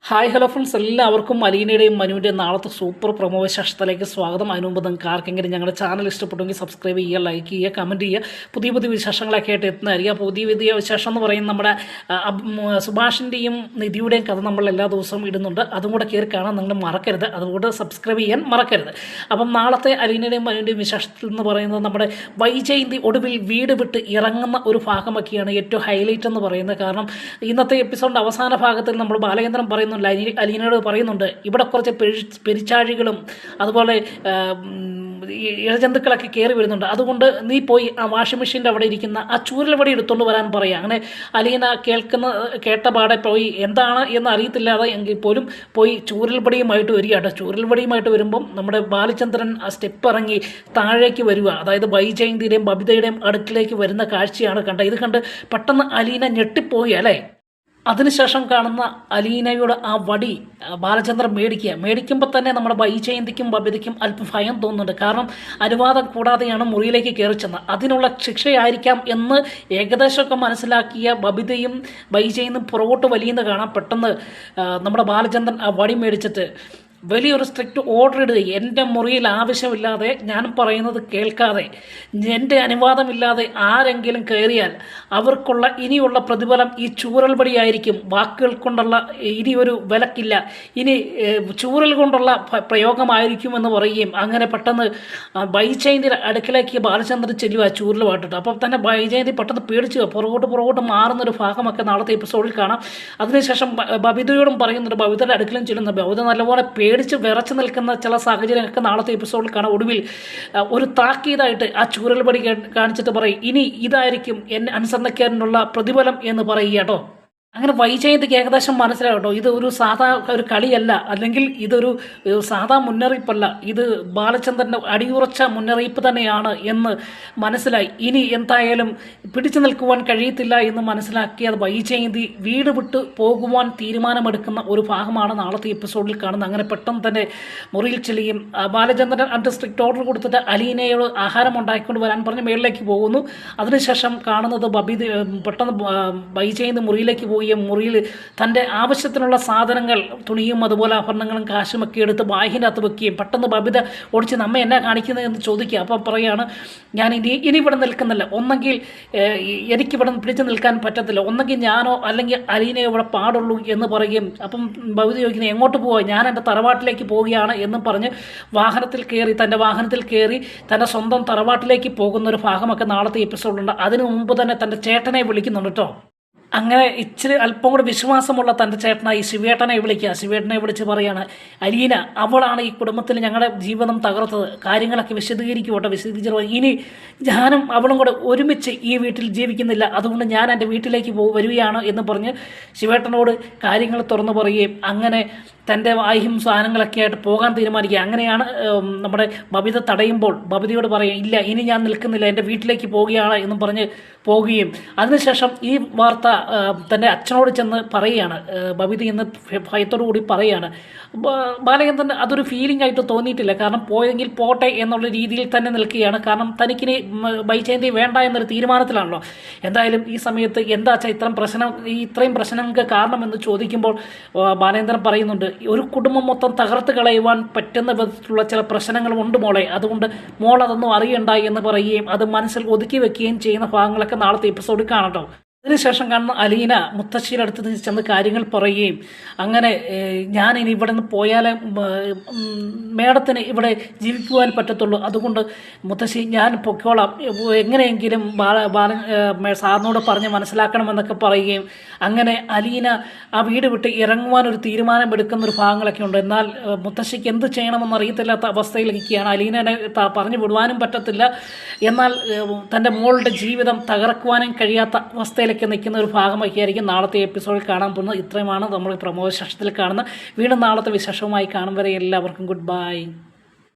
Hi hello friends, എല്ലാവർക്കും അലീനയുടെയും മനുവിൻ്റെയും നാളത്തെ super promo വിശേഷത്തിലേക്ക് സ്വാഗതം. അതിനു മുമ്പ് നിങ്ങൾക്ക് ആർക്കെങ്കിലും ഞങ്ങളുടെ ചാനൽ ഇഷ്ടപ്പെട്ടെങ്കിൽ സബ്സ്ക്രൈബ് ചെയ്യുക, ലൈക്ക് ചെയ്യുക, കമൻറ്റ് ചെയ്യുക. പുതിയ പുതിയ വിശേഷങ്ങളൊക്കെ ആയിട്ട് എത്തുന്നതായിരിക്കും. പുതിയ വിശേഷം എന്ന് പറയുന്നത് നമ്മുടെ സുഭാഷിൻ്റെയും നിധിയുടെയും കഥ നമ്മൾ എല്ലാ ദിവസവും ഇടുന്നുണ്ട്. അതും കൂടെ കയറി കാണാൻ നിങ്ങൾ മറക്കരുത്. അതുകൊണ്ട് സബ്സ്ക്രൈബ് ചെയ്യാൻ മറക്കരുത്. അപ്പം നാളത്തെ അലീനയുടെയും മനുവിൻ്റെയും വിശേഷത്തിൽ എന്ന് പറയുന്നത് നമ്മുടെ വൈജയന്തി ഒടുവിൽ വീട് വിട്ട് ഇറങ്ങുന്ന ഒരു ഭാഗമൊക്കെയാണ് ഏറ്റവും ഹൈലൈറ്റ് എന്ന് പറയുന്നത്. കാരണം ഇന്നത്തെ എപ്പിസോഡിൻ്റെ അവസാന ഭാഗത്തിൽ നമ്മൾ ബാലചന്ദ്രൻ പറയുന്നു, അലീനയോട് പറയുന്നുണ്ട്, ഇവിടെ കുറച്ച് പെരിച്ചാഴികളും അതുപോലെ ഇഴജന്തുക്കളൊക്കെ കയറി വരുന്നുണ്ട്. അതുകൊണ്ട് നീ പോയി ആ വാഷിംഗ് മെഷീൻ്റെ അവിടെ ഇരിക്കുന്ന ആ ചൂരൽവടി എടുത്തുകൊണ്ട് വരാൻ പറയുക. അങ്ങനെ അലീന കേട്ട പാടെ പോയി എന്താണ് എന്ന് അറിയത്തില്ലാതെ എങ്കിൽ പോലും പോയി ചൂരൽവടിയുമായിട്ട് വരികയാണ്. ചൂരൽവടിയുമായിട്ട് വരുമ്പം നമ്മുടെ ബാലചന്ദ്രൻ ആ സ്റ്റെപ്പ് ഇറങ്ങി താഴേക്ക് വരിക. അതായത് വൈജയന്തിയുടെയും ബബിതയുടെയും അടുക്കിലേക്ക് വരുന്ന കാഴ്ചയാണ് കണ്ടത്. ഇത് കണ്ട് പെട്ടെന്ന് അലീന ഞെട്ടിപ്പോയി അല്ലേ. അതിനുശേഷം കാണുന്ന അലീനയുടെ ആ വടി ബാലചന്ദ്രൻ മേടിക്കുമ്പോൾ തന്നെ നമ്മുടെ വൈജയന്തിക്കും ബബിതയ്ക്കും അല്പം ഭയം തോന്നുന്നുണ്ട്. കാരണം അനുവാദം കൂടാതെയാണ് മുറിയിലേക്ക് കയറി ചെന്നത്. അതിനുള്ള ശിക്ഷയായിരിക്കാം എന്ന് ഏകദേശമൊക്കെ മനസ്സിലാക്കിയ ബബിതയും വൈജയന്തും പുറകോട്ട് വലിയുന്ന കാണാം. പെട്ടെന്ന് നമ്മുടെ ബാലചന്ദ്രൻ ആ വടി മേടിച്ചിട്ട് വലിയൊരു സ്ട്രിക്റ്റ് ഓർഡർ ഇടുക. എൻ്റെ മുറിയിൽ ആവശ്യമില്ലാതെ, ഞാൻ പറയുന്നത് കേൾക്കാതെ, എൻ്റെ അനുവാദമില്ലാതെ ആരെങ്കിലും കയറിയാൽ അവർക്കുള്ള ഇനിയുള്ള പ്രതിഫലം ഈ ചൂരൽപടിയായിരിക്കും. വാക്കുകൾ കൊണ്ടുള്ള ഇനിയൊരു വിലക്കില്ല, ഇനി ചൂരൽ കൊണ്ടുള്ള പ്രയോഗമായിരിക്കുമെന്ന് പറയുകയും അങ്ങനെ പെട്ടെന്ന് വൈജയന്തിയുടെ അടുക്കിലേക്ക് ബാലചന്ദ്രൻ ചെല്ലുക ചൂരൽ പാട്ടിട്ട്. അപ്പം തന്നെ വൈജയന്തി പെട്ടെന്ന് പേടിച്ച് പുറകോട്ട് മാറുന്നൊരു ഭാഗമൊക്കെ നാളത്തെ എപ്പിസോഡിൽ കാണാം. അതിനുശേഷം ബബിതയോടും പറയുന്നുണ്ട്, ബബിതയുടെ അടുക്കലും ചെല്ലുന്നത്. ബബിത നല്ലപോലെ പേടിച്ച് വിറച്ച് നിൽക്കുന്ന ചില സാഹചര്യമൊക്കെ നാളത്തെ എപ്പിസോഡിൽ കാണാം. ഒടുവിൽ ഒരു താക്കീതായിട്ട് ആ ചൂരൽപടി കാണിച്ചിട്ട് പറയും, ഇനി ഇതായിരിക്കും എന്നെ അനുസരണക്കാരനുള്ള പ്രതിഫലം എന്ന് പറയുക കേട്ടോ. അങ്ങനെ വൈജയന്തിക്ക് ഏകദേശം മനസ്സിലാവും കേട്ടോ, ഇത് ഒരു കളിയല്ല, അല്ലെങ്കിൽ ഇതൊരു സാധാ മുന്നറിയിപ്പല്ല, ഇത് ബാലചന്ദ്രൻ്റെ അടിയുറച്ച മുന്നറിയിപ്പ് തന്നെയാണ് എന്ന് മനസ്സിലായി. ഇനി എന്തായാലും പിടിച്ചു നിൽക്കുവാൻ കഴിയത്തില്ല എന്ന് മനസ്സിലാക്കിയത് വൈജയന്തി വീട് വിട്ട് പോകുവാൻ തീരുമാനമെടുക്കുന്ന ഒരു ഭാഗമാണ് നാളത്തെ എപ്പിസോഡിൽ കാണുന്നത്. അങ്ങനെ പെട്ടെന്ന് തന്നെ മുറിയിൽ ചെല്ലുകയും ബാലചന്ദ്രൻ അണ്ട് സ്ട്രിക്റ്റ് ഓർഡർ കൊടുത്തിട്ട് അലീനയോട് ആഹാരം ഉണ്ടാക്കിക്കൊണ്ട് വരാൻ പറഞ്ഞ് മേളിലേക്ക് പോകുന്നു. അതിനുശേഷം കാണുന്നത് പെട്ടെന്ന് വൈജയന്തി മുറിയിലേക്ക് പോയി മുറിയിൽ തൻ്റെ ആവശ്യത്തിനുള്ള സാധനങ്ങൾ, തുണിയും അതുപോലെ ആഭരണങ്ങളും കാശുമൊക്കെ എടുത്ത് ബാഗിൻ്റെ അകത്ത് വെക്കുകയും പെട്ടെന്ന് ബബിത ഓടിച്ച് നമ്മ എന്നാ കാണിക്കുന്നത് എന്ന് ചോദിക്കുക. അപ്പം പറയുകയാണ്, ഞാൻ ഇനി ഇവിടെ നിൽക്കുന്നില്ല, ഒന്നെങ്കിൽ എനിക്കിവിടെ പിടിച്ചു നിൽക്കാൻ പറ്റത്തില്ല, ഒന്നെങ്കിൽ ഞാനോ അല്ലെങ്കിൽ അലീനയോ ഇവിടെ പാടുള്ളൂ എന്ന് പറയുകയും. അപ്പം ബബിത ചോദിക്കുന്നത്, എങ്ങോട്ട് പോവുക? ഞാൻ എൻ്റെ തറവാട്ടിലേക്ക് പോവുകയാണ് എന്നും പറഞ്ഞ് തൻ്റെ വാഹനത്തിൽ കയറി തൻ്റെ സ്വന്തം തറവാട്ടിലേക്ക് പോകുന്നൊരു ഭാഗമൊക്കെ നാളത്തെ എപ്പിസോഡുണ്ട്. അതിനു മുമ്പ് തന്നെ തൻ്റെ ചേട്ടനെ വിളിക്കുന്നുണ്ട് കേട്ടോ. അങ്ങനെ ഇച്ചിരി അല്പം കൂടെ വിശ്വാസമുള്ള തൻ്റെ ചേട്ടനായി ശിവേട്ടനെ വിളിച്ച് പറയാണ്, അലീന അവളാണ് ഈ കുടുംബത്തിൽ ഞങ്ങളുടെ ജീവിതം തകർത്തത്, കാര്യങ്ങളൊക്കെ വിശദീകരിച്ചു. ഇനി ഞാനും അവളും കൂടെ ഒരുമിച്ച് ഈ വീട്ടിൽ ജീവിക്കുന്നില്ല, അതുകൊണ്ട് ഞാൻ എൻ്റെ വീട്ടിലേക്ക് വരികയാണ് എന്ന് പറഞ്ഞ് ശിവേട്ടനോട് കാര്യങ്ങൾ തുറന്നു പറയുകയും അങ്ങനെ തൻ്റെ വായും സാധനങ്ങളൊക്കെ ആയിട്ട് പോകാൻ തീരുമാനിക്കുക. അങ്ങനെയാണ് നമ്മുടെ ബബിത തടയുമ്പോൾ ബബിതയോട് പറയും, ഇല്ല ഇനി ഞാൻ നിൽക്കുന്നില്ല, എൻ്റെ വീട്ടിലേക്ക് പോവുകയാണ് എന്നും പറഞ്ഞ് പോവുകയും. അതിനുശേഷം ഈ വാർത്ത തൻ്റെ അച്ഛനോട് ചെന്ന് പറയുകയാണ് ബബിത എന്ന് ഭയത്തോടു കൂടി പറയുകയാണ്. ബാലചന്ദ്രൻ അതൊരു ഫീലിംഗ് ആയിട്ട് തോന്നിയിട്ടില്ല. കാരണം പോയെങ്കിൽ പോട്ടെ എന്നുള്ള രീതിയിൽ തന്നെ നിൽക്കുകയാണ്. കാരണം തനിക്കിനി വൈജയന്തി വേണ്ട എന്നൊരു തീരുമാനത്തിലാണല്ലോ. എന്തായാലും ഈ സമയത്ത് എന്താ ഇത്രയും പ്രശ്നങ്ങൾക്ക് കാരണമെന്ന് ചോദിക്കുമ്പോൾ ബാലചന്ദ്രൻ പറയുന്നുണ്ട്, ഒരു കുടുംബം മൊത്തം തകർത്ത് കളയുവാൻ പറ്റുന്ന വിധത്തിലുള്ള ചില പ്രശ്നങ്ങളും ഉണ്ട് മോളെ, അതുകൊണ്ട് മോൾ അതൊന്നും അറിയണ്ട എന്ന് പറയുകയും അത് മനസ്സിൽ ഒതുക്കി വെക്കുകയും ചെയ്യുന്ന ഭാഗങ്ങളൊക്കെ നാളത്തെ എപ്പിസോഡിൽ കാണട്ടോ. അതിനുശേഷം കാണുന്ന അലീന മുത്തശ്ശിയുടെ അടുത്ത് ചെന്ന് കാര്യങ്ങൾ പറയുകയും അങ്ങനെ ഞാൻ ഇനി ഇവിടെ നിന്ന് പോയാലേ മേഡത്തിന് ഇവിടെ ജീവിക്കുവാൻ പറ്റത്തുള്ളൂ, അതുകൊണ്ട് മുത്തശ്ശി ഞാൻ പൊക്കോളാം, എങ്ങനെയെങ്കിലും സാറിനോട് പറഞ്ഞ് മനസ്സിലാക്കണമെന്നൊക്കെ പറയുകയും അങ്ങനെ അലീന ആ വീട് വിട്ട് ഇറങ്ങുവാനൊരു തീരുമാനമെടുക്കുന്നൊരു ഭാഗങ്ങളൊക്കെ ഉണ്ട്. എന്നാൽ മുത്തശ്ശിക്ക് എന്ത് ചെയ്യണമെന്ന് അറിയത്തില്ലാത്ത അവസ്ഥയിലേക്കാണ്. അലീനനെ പറഞ്ഞു വിടുവാനും പറ്റത്തില്ല, എന്നാൽ തൻ്റെ മോളുടെ ജീവിതം തകർക്കുവാനും കഴിയാത്ത അവസ്ഥയിലേക്ക് നിൽക്കുന്ന ഒരു ഭാഗമൊക്കെ ആയിരിക്കും നാളത്തെ എപ്പിസോഡിൽ കാണാൻ പോകുന്നത്. ഇത്രയുമാണ് നമ്മൾ പ്രമോദ ശേഷത്തിൽ കാണുന്ന. വീണ്ടും നാളത്തെ വിശേഷവുമായി കാണും വരെ എല്ലാവർക്കും ഗുഡ് ബൈ.